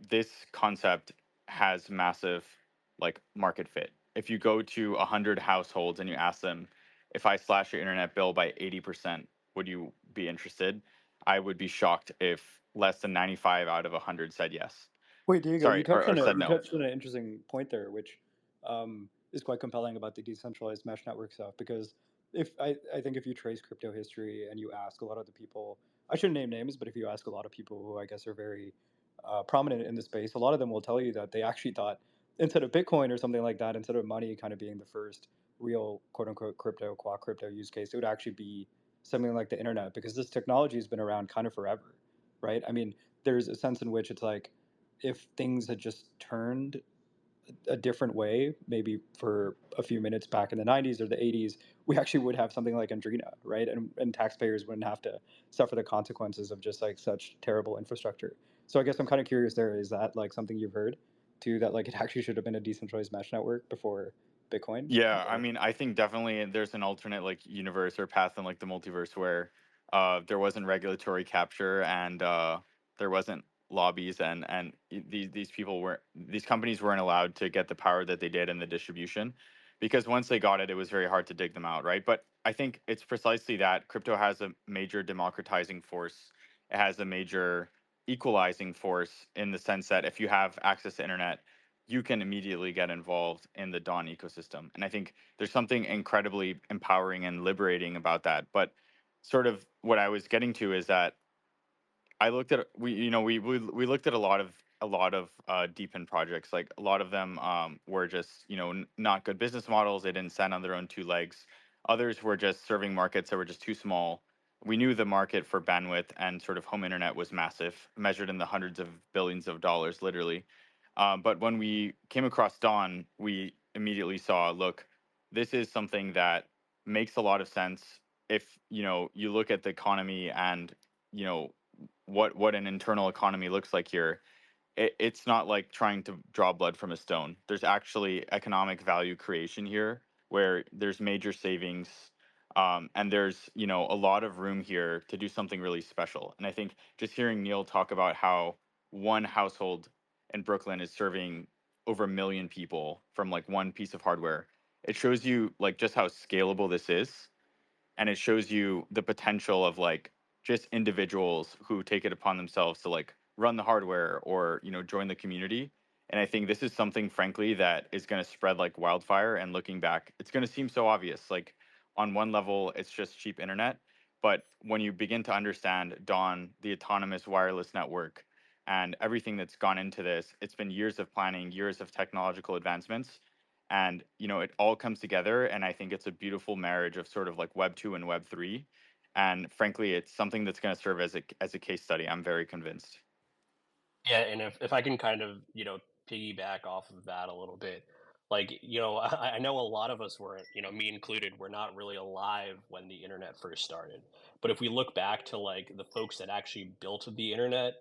this concept has massive like market fit. If you go to 100 households and you ask them, if I slash your internet bill by 80%, would you be interested? I would be shocked if less than 95 out of 100 said yes. Wait, Diego, Sorry, or said you no. touched on an interesting point there, which is quite compelling about the decentralized mesh network stuff. Because I think if you trace crypto history and you ask a lot of the people, I shouldn't name names, but if you ask a lot of people who I guess are very prominent in the space, a lot of them will tell you that they actually thought instead of Bitcoin or something like that, instead of money kind of being the first real quote unquote crypto, qua crypto use case, it would actually be something like the internet, because this technology has been around kind of forever, right? I mean, there's a sense in which it's like if things had just turned a different way, maybe for a few minutes back in the 90s or the 80s, we actually would have something like Andrina, right? And taxpayers wouldn't have to suffer the consequences of just like such terrible infrastructure. So I guess I'm kind of curious there, is that like something you've heard too, that like it actually should have been a decentralized mesh network before Bitcoin? Yeah, I Or mean, I think definitely there's an alternate like universe or path in like the multiverse where there wasn't regulatory capture and there wasn't lobbies and these people were these companies weren't allowed to get the power that they did in the distribution, because once they got it, it was very hard to dig them out, right? But I think it's precisely that crypto has a major democratizing force. It has a major equalizing force in the sense that if you have access to internet, you can immediately get involved in the Dawn ecosystem. And I think there's something incredibly empowering and liberating about that. But sort of what I was getting to is that I looked at we looked at a lot of deep end projects. Like a lot of them were just not good business models. They didn't stand on their own two legs. Others were just serving markets that were just too small. We knew the market for bandwidth and sort of home internet was massive, measured in the hundreds of billions of dollars, literally. But when we came across Dawn, we immediately saw, look, this is something that makes a lot of sense. if you look at the economy and you know what an internal economy looks like here, it's not like trying to draw blood from a stone. There's actually economic value creation here where there's major savings, and there's a lot of room here to do something really special. And I think just hearing Neil talk about how one household in Brooklyn is serving over 1 million people from like one piece of hardware, it shows you like just how scalable this is, and it shows you the potential of like just individuals who take it upon themselves to like run the hardware or join the community. And I think this is something frankly that is going to spread like wildfire, and looking back it's going to seem so obvious, like on one level it's just cheap internet, but when you begin to understand Dawn, the autonomous wireless network, and everything that's gone into this, it's been years of planning, years of technological advancements, and it all comes together. And I think it's a beautiful marriage of sort of like web 2 and web 3, and frankly it's something that's going to serve as a case study. I'm very convinced. Yeah, and if I can kind of, piggyback off of that a little bit, like, I know a lot of us weren't, me included, were not really alive when the internet first started. But if we look back to like the folks that actually built the internet,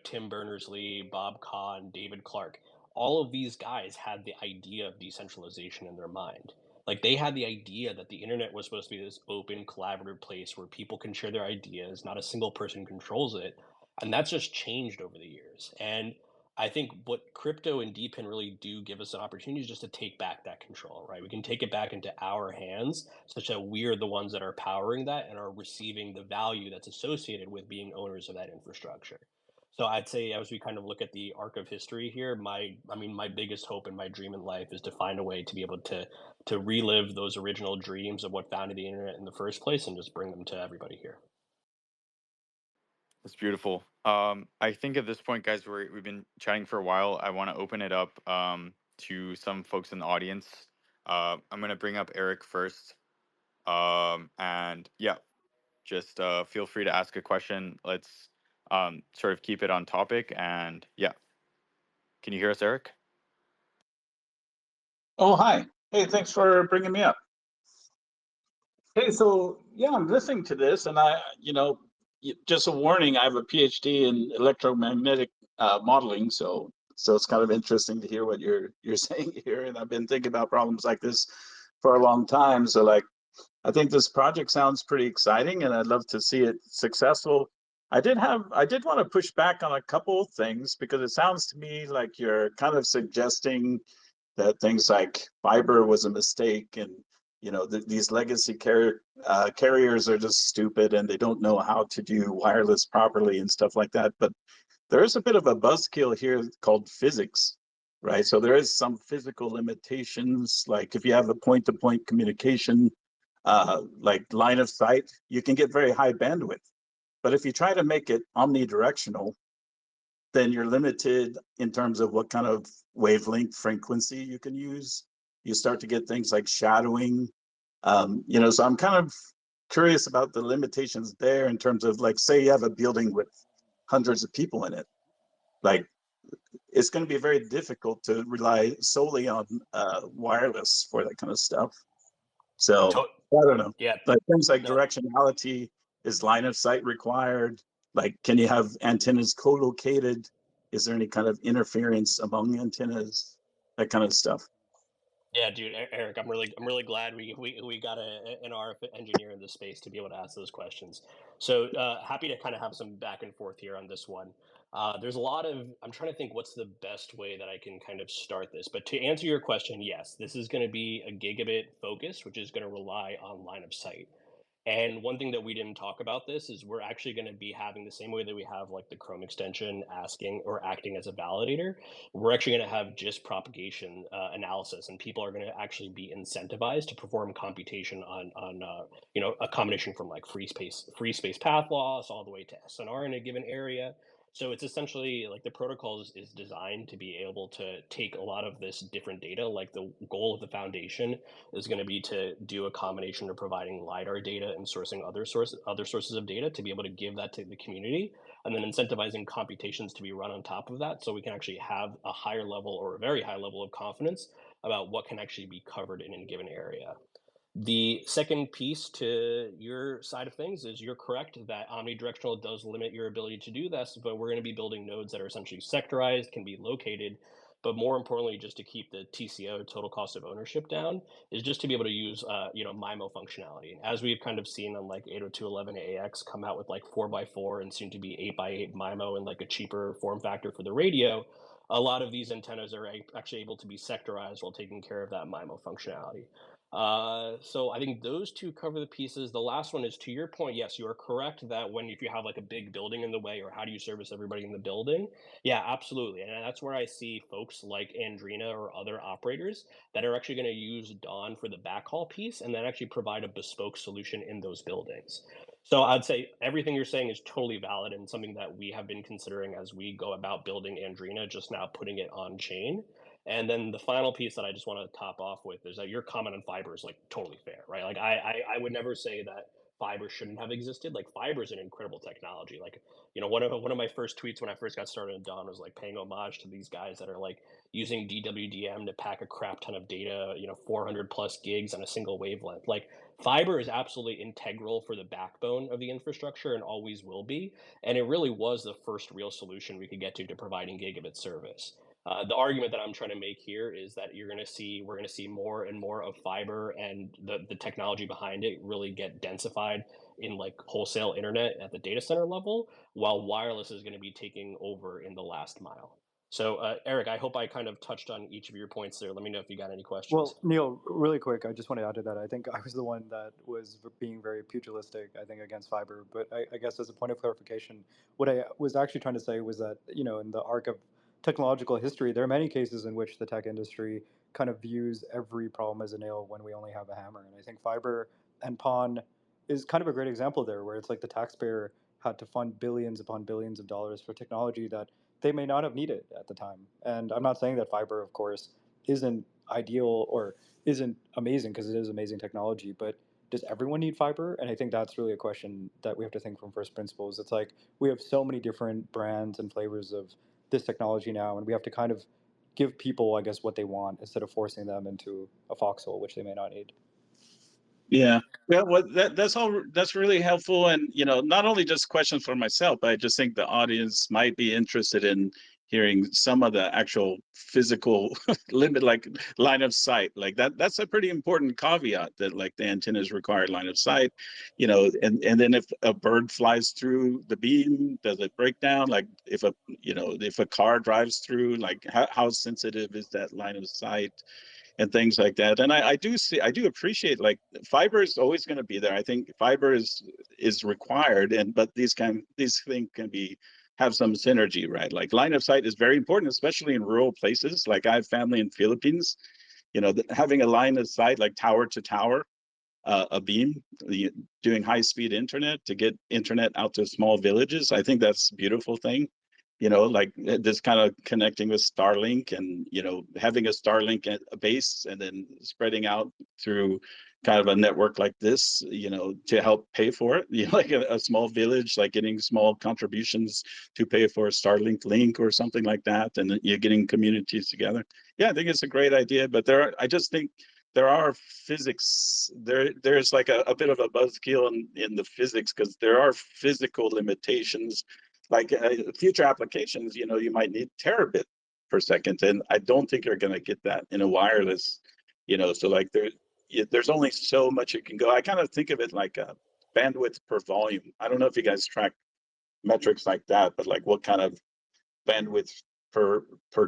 Tim Berners-Lee, Bob Kahn, David Clark, all of these guys had the idea of decentralization in their mind. Like they had the idea that the internet was supposed to be this open, collaborative place where people can share their ideas, not a single person controls it, and that's just changed over the years. And I think what crypto and DePIN really do give us an opportunity is just to take back that control, right? We can take it back into our hands such that we're the ones that are powering that and are receiving the value that's associated with being owners of that infrastructure. So I'd say as we kind of look at the arc of history here, my biggest hope and my dream in life is to find a way to be able to relive those original dreams of what founded the internet in the first place and just bring them to everybody here. That's beautiful. I think at this point, guys, we've been chatting for a while. I want to open it up to some folks in the audience. I'm going to bring up Eric first. And yeah, just feel free to ask a question. Let's sort of keep it on topic. And yeah, can you hear us, Eric? Oh, hi. Hey, thanks for bringing me up. Hey, so yeah, I'm listening to this, and just a warning, I have a PhD in electromagnetic modeling, so it's kind of interesting to hear what you're saying here. And I've been thinking about problems like this for a long time. So, like, I think this project sounds pretty exciting, and I'd love to see it successful. I did want to push back on a couple of things because it sounds to me like you're kind of suggesting that things like fiber was a mistake, and these legacy carriers are just stupid and they don't know how to do wireless properly and stuff like that. But there is a bit of a buzzkill here called physics, right? So there is some physical limitations, like if you have a point-to-point communication, like line of sight, you can get very high bandwidth. But if you try to make it omnidirectional, then you're limited in terms of what kind of wavelength frequency you can use. You start to get things like shadowing. So I'm kind of curious about the limitations there in terms of, like, say you have a building with hundreds of people in it. Like, it's going to be very difficult to rely solely on wireless for that kind of stuff. So To- I don't know. yeah, Like things like no, directionality, is line of sight required? Like, can you have antennas co-located? Is there any kind of interference among antennas? That kind of stuff. Yeah, dude, Eric, I'm really glad we got an RF engineer in this space to be able to ask those questions. So happy to kind of have some back and forth here on this one. There's a lot of I'm trying to think what's the best way that I can kind of start this. But to answer your question, yes, this is going to be a gigabit focus, which is going to rely on line of sight. And one thing that we didn't talk about this is we're actually going to be having the same way that we have like the Chrome extension asking or acting as a validator. We're actually going to have just propagation analysis, and people are going to actually be incentivized to perform computation on a combination from like free space path loss all the way to SNR in a given area. So it's essentially like the protocol is designed to be able to take a lot of this different data. Like the goal of the foundation is going to be to do a combination of providing lidar data and sourcing other sources of data to be able to give that to the community, and then incentivizing computations to be run on top of that, so we can actually have a higher level or a very high level of confidence about what can actually be covered in a given area. The second piece to your side of things is you're correct that omnidirectional does limit your ability to do this, but we're going to be building nodes that are essentially sectorized, can be located, but more importantly, just to keep the TCO, total cost of ownership, down, is just to be able to use MIMO functionality. And as we've kind of seen on like 802.11ax come out with like 4x4 and soon to be 8x8 MIMO and like a cheaper form factor for the radio, a lot of these antennas are actually able to be sectorized while taking care of that MIMO functionality. So I think those two cover the pieces. The last one is to your point. Yes, you are correct that if you have like a big building in the way, or how do you service everybody in the building? Yeah, absolutely. And that's where I see folks like Andrina or other operators that are actually going to use Dawn for the backhaul piece and then actually provide a bespoke solution in those buildings. So I'd say everything you're saying is totally valid and something that we have been considering as we go about building Andrina, just now putting it on chain. And then the final piece that I just want to top off with is that your comment on fiber is like totally fair, right? Like I would never say that fiber shouldn't have existed. Like fiber is an incredible technology. Like, one of my first tweets when I first got started in Dawn was like paying homage to these guys that are like using DWDM to pack a crap ton of data, 400 plus gigs on a single wavelength. Like fiber is absolutely integral for the backbone of the infrastructure and always will be. And it really was the first real solution we could get to providing gigabit service. The argument that I'm trying to make here is that we're going to see more and more of fiber and the technology behind it really get densified in like wholesale internet at the data center level, while wireless is going to be taking over in the last mile. So, Eric, I hope I kind of touched on each of your points there. Let me know if you got any questions. Well, Neil, really quick, I just want to add to that. I think I was the one that was being very pugilistic, I think, against fiber. But I guess as a point of clarification, what I was actually trying to say was that, in the arc of technological history, there are many cases in which the tech industry kind of views every problem as a nail when we only have a hammer. And I think fiber and PON is kind of a great example there, where it's like the taxpayer had to fund billions upon billions of dollars for technology that they may not have needed at the time. And I'm not saying that fiber, of course, isn't ideal or isn't amazing, because it is amazing technology, but does everyone need fiber? And I think that's really a question that we have to think from first principles. It's like we have so many different brands and flavors of this technology now, and we have to kind of give people, I guess, what they want instead of forcing them into a foxhole, which they may not need. Yeah. Well, that's really helpful. And, not only just questions for myself, but I just think the audience might be interested in hearing some of the actual physical limit, like line of sight. Like that's a pretty important caveat, that like the antennas require line of sight, and then if a bird flies through the beam, does it break down? Like if a car drives through, like how sensitive is that line of sight? And things like that. And I do appreciate, like, fiber is always going to be there. I think fiber is required, but these things can have some synergy, right? Like line of sight is very important, especially in rural places. Like I have family in Philippines, having a line of sight, like tower to tower, a beam, doing high speed internet to get internet out to small villages. I think that's a beautiful thing. Like this kind of connecting with Starlink, and having a Starlink at a base and then spreading out through kind of a network like this, to help pay for it. Like a small village, like getting small contributions to pay for a Starlink link or something like that, and you're getting communities together. Yeah, I think it's a great idea, but I just think there are physics there's like a bit of a buzzkill in the physics, because there are physical limitations, like future applications. You might need terabit per second, and I don't think you're going to get that in a wireless. So like there's only so much it can go. I kind of think of it like a bandwidth per volume. I don't know if you guys track metrics like that, but like what kind of bandwidth per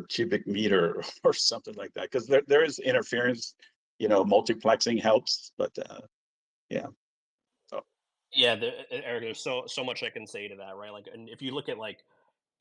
cubic meter or something like that, because there is interference. Multiplexing helps, but yeah. So Yeah, Eric, there's so much I can say to that, right? Like, and if you look at like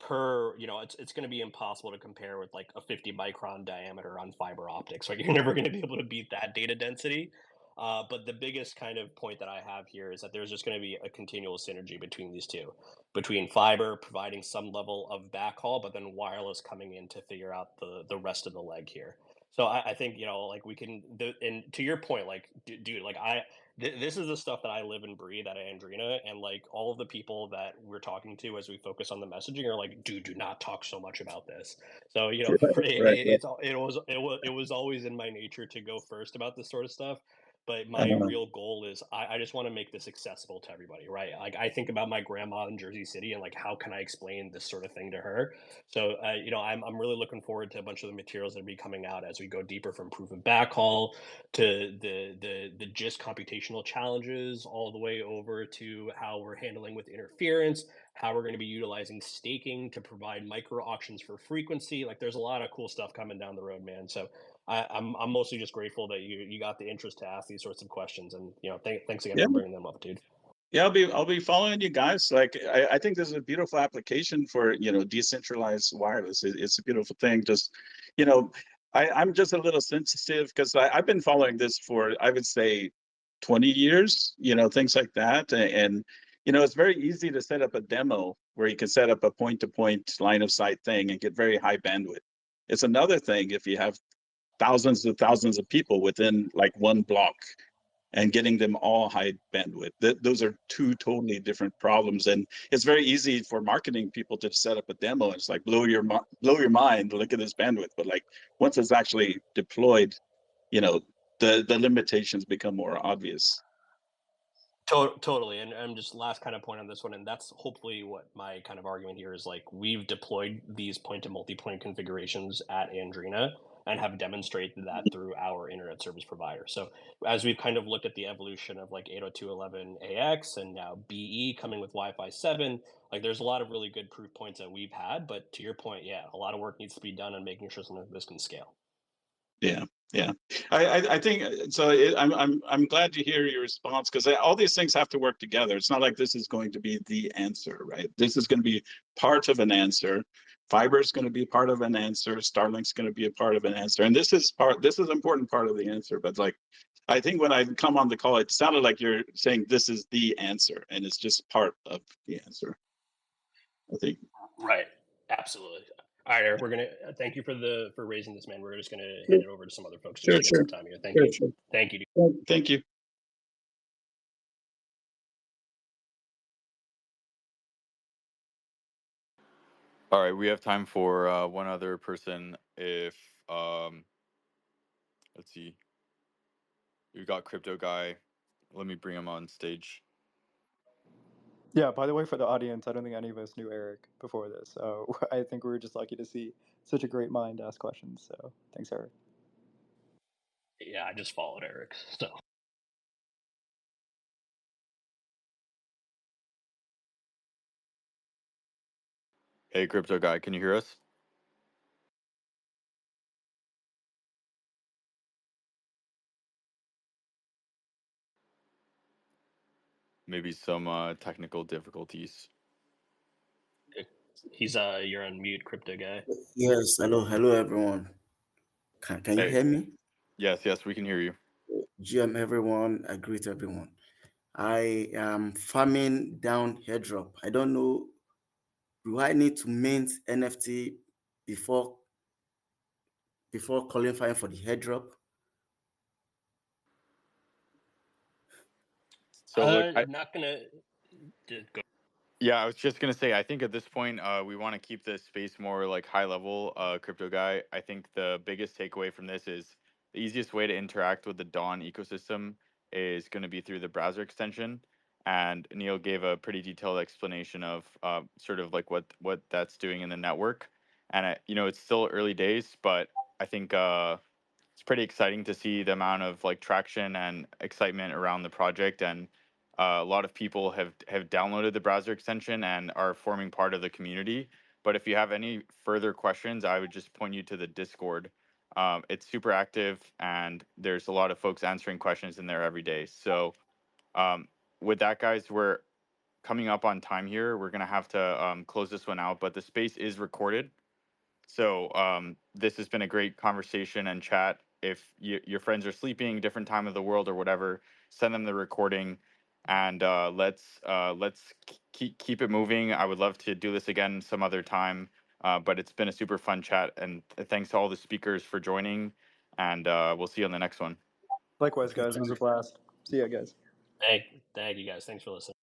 it's going to be impossible to compare with like a 50 micron diameter on fiber optics, right? You're never going to be able to beat that data density. But the biggest kind of point that I have here is that there's just going to be a continual synergy between these two, between fiber providing some level of backhaul, but then wireless coming in to figure out the rest of the leg here. So I think like we can, and to your point, like dude, like this is the stuff that I live and breathe at Andrina, and like all of the people that we're talking to as we focus on the messaging are like, dude, do not talk so much about this. So right, right, right. it was always in my nature to go first about this sort of stuff. but my real goal is I just want to make this accessible to everybody, right? Like I think about my grandma in Jersey City and like how can I explain this sort of thing to her? So I'm really looking forward to a bunch of the materials that will be coming out as we go deeper from proof of backhaul to the GIST computational challenges, all the way over to how we're handling with interference, how we're going to be utilizing staking to provide micro auctions for frequency. Like there's a lot of cool stuff coming down the road, man. So I'm mostly just grateful that you got the interest to ask these sorts of questions, and thanks again Yeah. for bringing them up, dude. Yeah, I'll be following you guys. Like, I think this is a beautiful application for decentralized wireless. It's a beautiful thing. Just I'm just a little sensitive because I've been following this for, I would say, 20 years. Things like that, and it's very easy to set up a demo where you can set up a point-to-point line of sight thing and get very high bandwidth. It's another thing if you have thousands of people within like one block and getting them all high bandwidth. Those are two totally different problems, and it's very easy for marketing people to set up a demo. And it's like blow your mind. Look at this bandwidth, but like once it's actually deployed, the limitations become more obvious. Totally, and just last kind of point on this one, and that's hopefully what my kind of argument here is. Like we've deployed these point to multi-point configurations at Andrina and have demonstrated that through our internet service provider. So as we've kind of looked at the evolution of like 802.11ax and now BE coming with Wi-Fi 7, like there's a lot of really good proof points that we've had. But to your point, yeah, a lot of work needs to be done on making sure something like this can scale. Yeah, yeah. I think so. I'm glad to hear your response because all these things have to work together. It's not like this is going to be the answer, right? This is going to be part of an answer. Fiber is going to be part of an answer. Starlink's going to be a part of an answer, and this is an important part of the answer. But like, I think when I come on the call, it sounded like you're saying this is the answer, and it's just part of the answer. I think. Right. Absolutely. All right, Eric, we're gonna thank you for raising this, man. We're just gonna hand it over to some other folks just to get some time here. Thank you. Sure. Thank you. Dude. Thank you. All right, we have time for one other person. If let's see, we've got Crypto Guy. Let me bring him on stage. Yeah, by the way, for the audience, I don't think any of us knew Eric before this. So I think we were just lucky to see such a great mind ask questions. So thanks, Eric. Yeah, I just followed Eric. So Hey, Crypto Guy, can you hear us? Maybe some technical difficulties. he's you're on mute, Crypto Guy. Yes, hello everyone. Can you Hey. hear me? Yes, we can hear you. GM everyone, I greet everyone. I am farming down airdrop. I don't know, do I need to mint NFT before qualifying for the airdrop? So look, I'm not gonna go. yeah, I was just gonna say, I think at this point, we want to keep this space more like high level. Crypto Guy, I think the biggest takeaway from this is the easiest way to interact with the Dawn ecosystem is going to be through the browser extension. And Neil gave a pretty detailed explanation of sort of like what that's doing in the network. And it's still early days, but I think it's pretty exciting to see the amount of like traction and excitement around the project. And a lot of people have downloaded the browser extension and are forming part of the community. But if you have any further questions, I would just point you to the Discord. It's super active, and there's a lot of folks answering questions in there every day. So with that, guys, we're coming up on time here. We're gonna have to close this one out, but the space is recorded. So this has been a great conversation and chat. If your friends are sleeping, different time of the world or whatever, send them the recording, and let's keep it moving. I would love to do this again some other time, but it's been a super fun chat, and thanks to all the speakers for joining. And we'll see you on the next one. Likewise, guys. It was a blast. See ya, guys. Thank you guys. Thanks for listening.